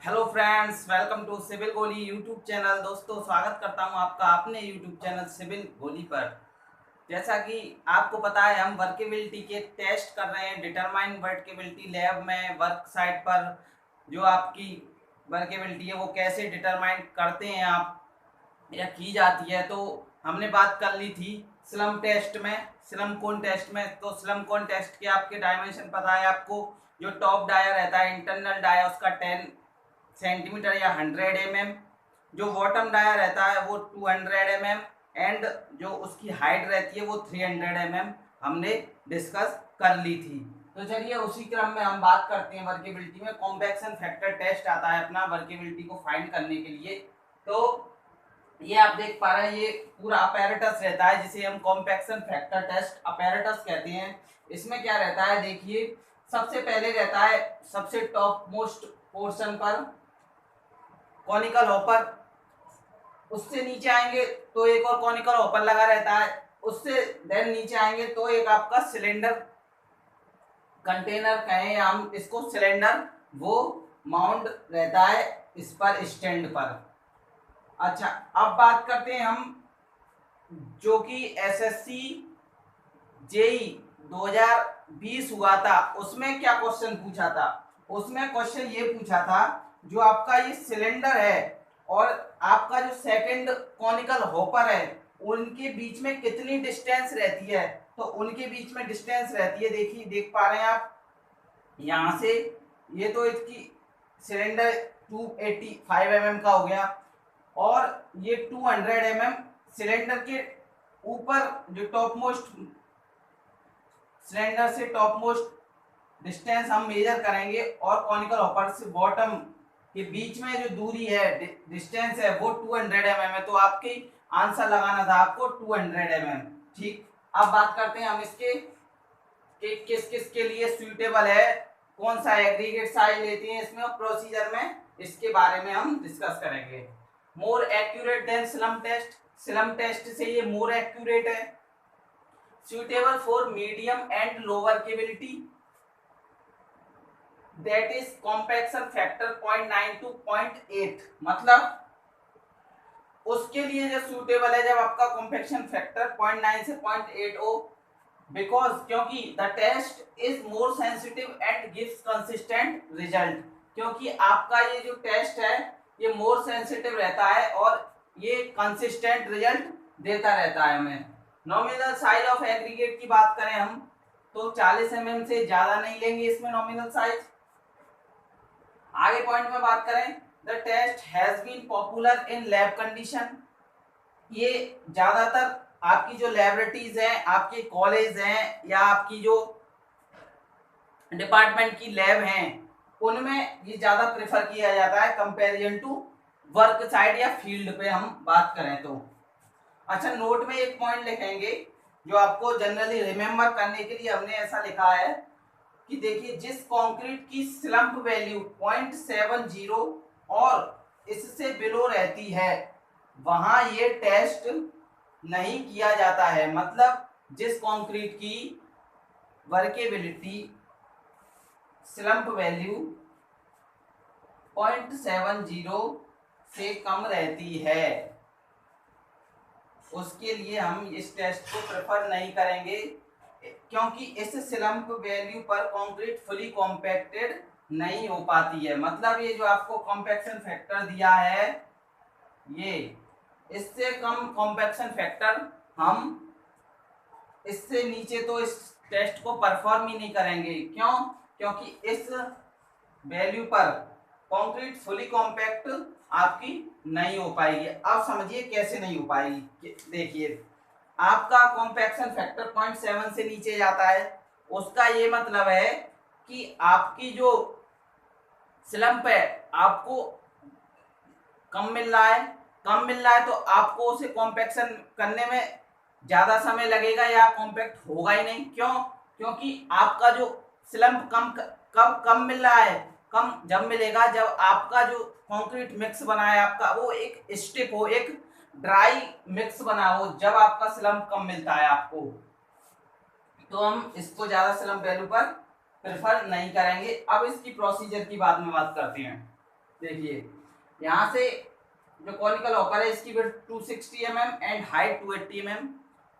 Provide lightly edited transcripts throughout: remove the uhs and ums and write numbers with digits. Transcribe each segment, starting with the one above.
Hello friends, welcome to civil Goli YouTube channel. दोस्तों, स्वागत करता हूं आपका अपने यूट्यूब चैनल सिविल गोली पर। जैसा कि आपको पता है, हम वर्केबिलिटी के टेस्ट कर रहे हैं डिटरमाइन वर्केबिलिटी लैब में। वर्क साइट पर जो आपकी वर्केबिलिटी है वो कैसे डिटरमाइन करते हैं आप या की जाती है। तो हमने बात कर ली थी स्लम टेस्ट में, स्लम कोन टेस्ट में। तो स्लम कोन टेस्ट के आपके डायमेंशन पता है आपको। जो टॉप डाया रहता है, इंटरनल डाया, उसका 10 सेंटीमीटर या 100 mm। जो बॉटम डाया रहता है वो 200 mm। एंड जो उसकी हाइट रहती है वो 300 mm हमने डिस्कस कर ली थी। तो चलिए उसी क्रम में हम बात करते हैं वर्केबिलिटी में। कॉम्पैक्शन फैक्टर टेस्ट आता है अपना वर्केबिलिटी को फाइंड करने के लिए। तो ये आप देख पा रहे हैं, ये पूरा अपैरेटस रहता है जिसे हम कॉम्पैक्शन फैक्टर टेस्ट अपैरेटस कहते हैं। इसमें क्या रहता है, देखिए, सबसे पहले रहता है सबसे टॉप मोस्ट पोर्शन पर कॉनिकल हॉपर। उससे नीचे आएंगे तो एक और कॉनिकल हॉपर लगा रहता है। उससे देन नीचे आएंगे तो एक आपका सिलेंडर कंटेनर कहें या हम इसको सिलेंडर, वो माउंट रहता है इस पर स्टैंड पर। अच्छा, अब बात करते हैं हम जो कि एसएससी जेई 2020 हुआ था, उसमें क्या क्वेश्चन पूछा था। उसमें क्वेश्चन ये पूछा था, जो आपका ये सिलेंडर है और आपका जो सेकंड कॉनिकल हॉपर है, उनके बीच में कितनी डिस्टेंस रहती है। तो उनके बीच में डिस्टेंस रहती है, देखिए देख पा रहे हैं आप यहां से। ये तो इसकी सिलेंडर 285 mm का हो गया और ये 200 mm सिलेंडर के ऊपर जो टॉप मोस्ट, सिलेंडर से टॉप मोस्ट डिस्टेंस हम मेजर करेंगे और कॉनिकल हॉपर से बॉटम के बीच में जो दूरी है, डिस्टेंस है, वो 200 mm है। तो आपके आंसर लगाना था आपको 200 mm। ठीक, अब बात करते हैं हम इसके कि किस किस के लिए सुइटेबल है, कौन सा एग्रीगेट साइज लेते हैं इसमें, और प्रोसीजर में इसके बारे में हम डिस्कस करेंगे। More accurate than slump test, slump test से ये मोर एक्यूरेट है। suitable for medium and low workability, that is compaction factor 0.9 to 0.8। मतलब उसके लिए जो suitable है जब आपका compaction factor 0.9 से 0.8 हो, because क्योंकि the test is more sensitive and gives consistent result। क्योंकि आपका ये जो टेस्ट है ये मोर सेंसिटिव रहता है और ये कंसिस्टेंट रिजल्ट देता रहता है हमें। नॉमिनल साइज ऑफ एग्रीगेट की बात करें हम तो 40 mm से ज्यादा नहीं लेंगे इसमें नॉमिनल साइज। आगे पॉइंट में बात करें, the test has been popular in lab condition. ये ज्यादातर आपकी जो लैबोरेटरीज हैं, आपके कॉलेज हैं या आपकी जो डिपार्टमेंट की लैब हैं, उनमें ये ज्यादा प्रेफर किया जाता है कंपैरिजन टू वर्क साइट या फील्ड पे हम बात करें तो। अच्छा, नोट में एक पॉइंट लिखेंगे जो आपको जनरली रिमेम्बर करने के लिए हमने ऐसा लिखा है कि देखिए, जिस कंक्रीट की स्लम्प वैल्यू 0.70 और इससे बिलो रहती है वहां ये टेस्ट नहीं किया जाता है। मतलब जिस कंक्रीट की वर्केबिलिटी स्लम्प वैल्यू 0.70 से कम रहती है, उसके लिए हम इस टेस्ट को प्रेफर नहीं करेंगे, क्योंकि इस स्लम्प वैल्यू पर कंक्रीट फुली कॉम्पैक्टेड नहीं हो पाती है। मतलब ये जो आपको कॉम्पैक्शन फैक्टर दिया है, ये इससे कम कॉम्पैक्शन फैक्टर हम इससे नीचे तो इस टेस्ट को परफॉर्म ही नहीं करेंगे। क्यों? क्योंकि इस वैल्यू पर कंक्रीट फुली कॉम्पैक्ट आपकी नहीं हो पाएगी। अब समझिए कैसे नहीं हो पाएगी। देखिए, आपका कॉम्पैक्शन फैक्टर 0.7 से नीचे जाता है, उसका ये मतलब है कि आपकी जो स्लम्प है आपको कम मिल रहा है। कम मिल रहा है तो आपको उसे कॉम्पैक्शन करने में ज्यादा समय लगेगा या कॉम्पैक्ट होगा ही नहीं। क्यों? क्योंकि आपका जो स्लम्प कब कम मिल रहा है, कम जब मिलेगा जब आपका जो कंक्रीट मिक्स बना है आपका वो एक स्टिफ हो, एक ड्राई मिक्स बना हो, जब आपका स्लम्प कम मिलता है आपको, तो हम इसको ज्यादा स्लम्प वैल्यू पर प्रेफर नहीं करेंगे। अब इसकी प्रोसीजर की बाद में बात करते हैं। देखिए यहाँ से जो कॉनिकल हॉपर है इसकी width 260 mm and height 280 mm,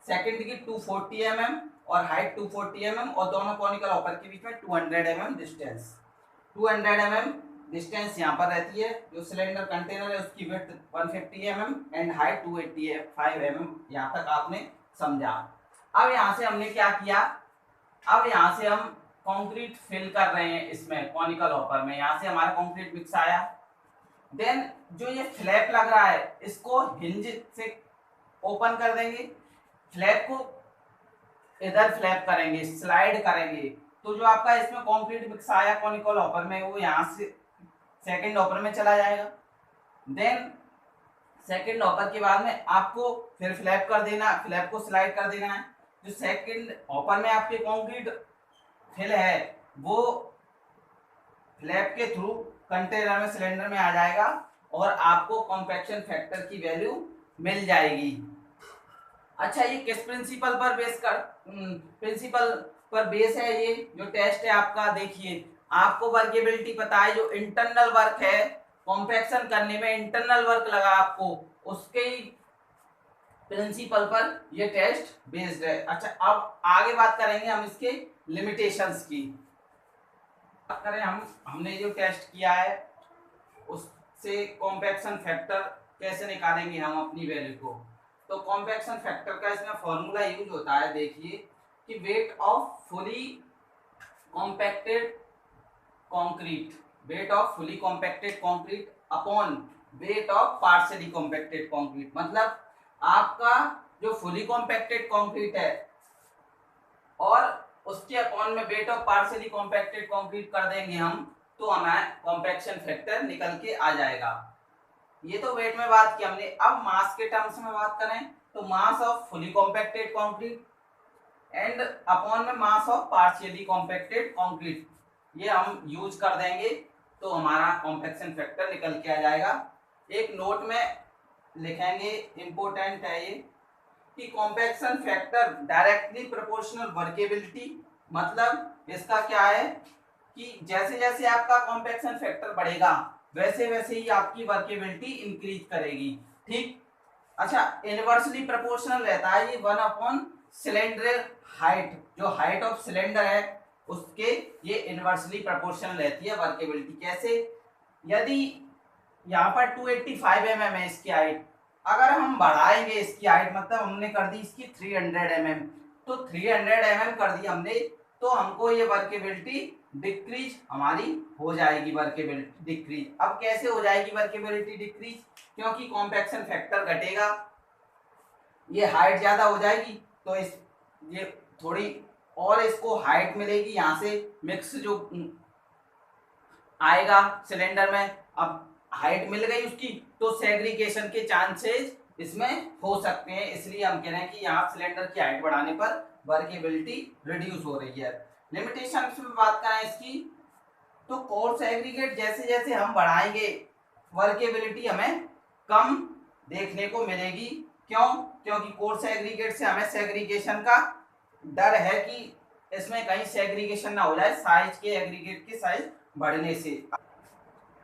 second की 240 mm और हाइट 240 mm, और दोनों कॉनिकल हॉपर के बीच में 200 mm डिस्टेंस। 200 mm डिस्टेंस यहाँ पर रहती है। जो सिलेंडर कंटेनर है उसकी width 150 mm and height 285 mm। यहाँ तक आपने समझा। अब यहाँ से हमने क्या किया, अब यहाँ से हम कंक्रीट फिल कर रहे हैं इसमें कॉनिकल हॉपर में। यहाँ से हमारा कंक्रीट मिक्स आया। देन जो ये फ्लैप लग रहा है इसको हिंज से ओपन कर देंगे, फ्लैप को इधर फ्लैप करेंगे, स्लाइड करेंगे, तो जो आपका इसमें कंक्रीट मिक्स आया कॉनिकल हॉपर में वो यहाँ से सेकंड हॉपर में चला जाएगा। देन सेकंड हॉपर के बाद में आपको फिर फ्लैप कर देना, फ्लैप को स्लाइड कर देना है। जो सेकंड हॉपर में आपके कंक्रीट फिल है वो फ्लैप के थ्रू कंटेनर में सिलेंडर में आ जाएगा और आपको कॉम्पैक्शन फैक्टर की वैल्यू मिल जाएगी। अच्छा, ये किस प्रिंसिपल पर बेस है ये जो टेस्ट है आपका। देखिए आपको वर्केबिलिटी पता है, जो इंटरनल वर्क है कॉम्पैक्शन करने में इंटरनल वर्क लगा आपको, उसके प्रिंसिपल पर ये टेस्ट बेस्ड है। अच्छा, अब आगे बात करेंगे हम इसके लिमिटेशंस की। बात करें हमने जो टेस्ट किया है उससे कॉम्पैक्शन फैक्टर कैसे निकालेंगे हम अपनी वैल्यू को। तो कॉम्पैक्शन फैक्टर का इसमें फॉर्मूला यूज होता है, देखिए कि weight of fully compacted concrete, weight of fully compacted concrete upon weight of partially compacted concrete. मतलब आपका जो फुली कॉम्पैक्टेड कंक्रीट है और उसके अपॉन में weight of partially compacted concrete कर देंगे हम, तो हमें कॉम्पैक्शन फैक्टर निकल के आ जाएगा। ये तो वेट में बात की हमने। अब मास के टर्म्स में बात करें तो mass of fully compacted concrete and upon में mass of partially compacted concrete, ये हम यूज कर देंगे तो हमारा कॉम्पैक्शन फैक्टर निकल के आ जाएगा। एक नोट में लिखेंगे, इंपॉर्टेंट है ये, कि compaction factor directly proportional workability. मतलब इसका क्या है कि जैसे जैसे आपका कॉम्पैक्शन फैक्टर बढ़ेगा वैसे वैसे ही आपकी वर्केबिलिटी इंक्रीज करेगी। ठीक। अच्छा, इनवर्सली प्रोपोर्शनल रहता है ये 1 सिलेंडर हाइट, जो हाइट ऑफ सिलेंडर है उसके ये इनवर्सली प्रोपोर्शनल रहती है वर्केबिलिटी। कैसे, यदि यहाँ पर 285 mm है इसकी हाइट, अगर हम बढ़ाएंगे इसकी हाइट, मतलब हमने कर दी इसकी 300 mm, तो 300 mm कर दी हमने, तो हमको ये वर्केबिलिटी डिक्रीज हमारी हो जाएगी, वर्केबिलिटी डिक्रीज। अब कैसे हो जाएगी वर्केबिलिटी डिक्रीज, क्योंकि कॉम्पैक्शन फैक्टर घटेगा, ये हाइट ज्यादा हो जाएगी तो इस ये थोड़ी और इसको हाइट मिलेगी, यहाँ से मिक्स जो आएगा सिलेंडर में, अब हाइट मिल गई उसकी तो सेग्रीगेशन के चांसेस इसमें हो सकते हैं। इसलिए हम कह रहे हैं कि यहाँ सिलेंडर की हाइट बढ़ाने पर वर्केबिलिटी रिड्यूस हो रही है। लिमिटेशन में बात करें इसकी, तो कोर्स एग्रीगेट जैसे जैसे हम बढ़ाएंगे वर्केबिलिटी हमें कम देखने को मिलेगी। क्यों, क्योंकि कोर्स एग्रीगेट से हमें सेग्रीगेशन का डर है कि इसमें कहीं सेग्रीगेशन ना हो जाए साइज के, एग्रीगेट के साइज बढ़ने से।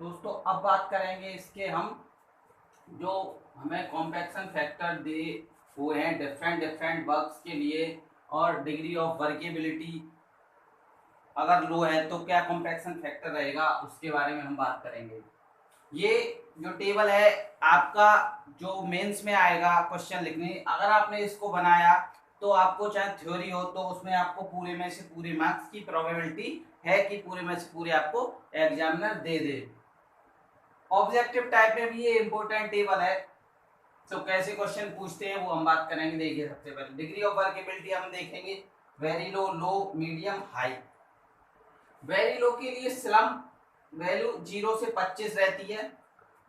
दोस्तों अब बात करेंगे इसके हम, जो हमें कॉम्पैक्शन फैक्टर दे हुए हैं डिफरेंट वर्क्स के लिए, और डिग्री ऑफ वर्केबिलिटी अगर लो है तो क्या कॉम्पैक्शन फैक्टर रहेगा उसके बारे में हम बात करेंगे। ये जो टेबल है आपका जो मेंस में आएगा क्वेश्चन लिखने, अगर आपने इसको बनाया तो आपको चाहे थ्योरी हो तो उसमें आपको पूरे में से पूरे मार्क्स की प्रोबेबिलिटी है कि पूरे में से पूरे आपको एग्जामिनर दे दे। ऑब्जेक्टिव टाइप में भी ये इंपॉर्टेंट टेबल है, तो कैसे क्वेश्चन पूछते हैं वो हम बात करेंगे। देखिए सबसे पहले डिग्री ऑफ वर्केबिलिटी हम देखेंगे, वेरी लो, लो, मीडियम, हाई। वेरी लो के लिए स्लम वैल्यू 0 से 25 रहती है।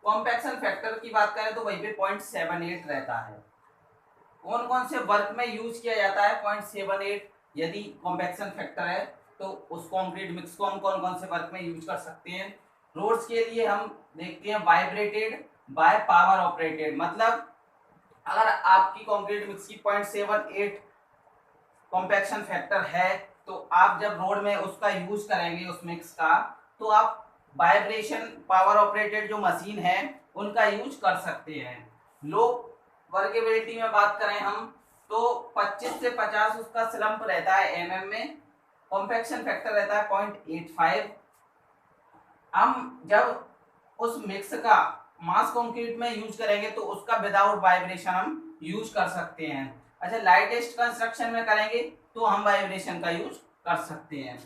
कॉम्पैक्शन फैक्टर की बात करें तो वहीं पे 0.78 रहता है। कौन कौन से वर्क में यूज किया जाता है 0.78 यदि कॉम्पैक्शन फैक्टर है, तो उस कंक्रीट मिक्स को हम कौन कौन से वर्क में यूज कर सकते हैं। रोड्स के लिए हम देखते हैं वाइब्रेटेड बाय पावर ऑपरेटेड, मतलब अगर आपकी कंक्रीट मिक्स की 0.78 कॉम्पैक्शन फैक्टर है तो आप जब रोड में उसका यूज करेंगे उस मिक्स का, तो आप वाइब्रेशन पावर ऑपरेटेड जो मशीन है उनका यूज कर सकते हैं। लो वर्केबिलिटी में बात करें हम तो 25 से 50 उसका स्लम्प रहता है एमएम में, कॉम्पैक्शन फैक्टर रहता है 0.85। हम जब उस मिक्स का मास कंक्रीट में यूज करेंगे तो उसका विदाउट वाइब्रेशन हम यूज कर सकते हैं। अच्छा, लाइटेस्ट कंस्ट्रक्शन में करेंगे तो हम वाइब्रेशन का यूज कर सकते हैं।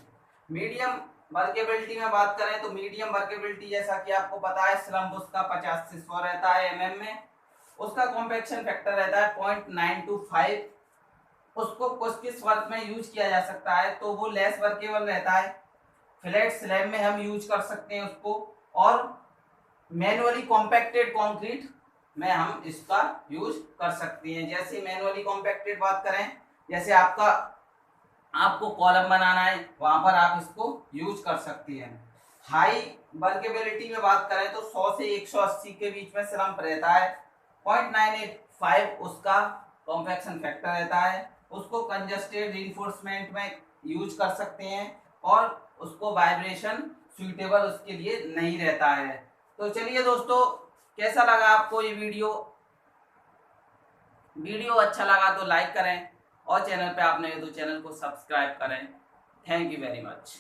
मीडियम वर्केबिलिटी में बात करें तो मीडियम वर्केबिलिटी जैसा कि आपको पता है स्लम्प उसका 50 से 100 रहता है एमएम में, उसका कॉम्पैक्शन फैक्टर रहता है 0.925। उसको कुछ किस वर्क में यूज किया जा सकता है तो वो लेस वर्केबल रहता है, फ्लैट स्लैब में हम यूज कर सकते हैं उसको, और मैनुअली कॉम्पैक्टेड कंक्रीट में हम इसका यूज कर सकते हैं। जैसे मैनुअली कॉम्पैक्टेड बात करें, जैसे आपको कॉलम बनाना है वहां पर आप इसको यूज कर सकते हैं। हाई वर्केबिलिटी में बात करें तो 100 से 180 के बीच में स्लम्प रहता है, 0.985 उसका कॉम्पैक्शन फैक्टर रहता है। उसको कंजस्टेड रिइंफोर्समेंट में यूज कर सकते हैं और उसको वाइब्रेशन सुइटेबल उसके लिए नहीं रहता है। तो चलिए दोस्तों, कैसा लगा आपको ये वीडियो अच्छा लगा तो लाइक करें और चैनल पे आप नए हो तो चैनल को सब्सक्राइब करें। Thank you very much.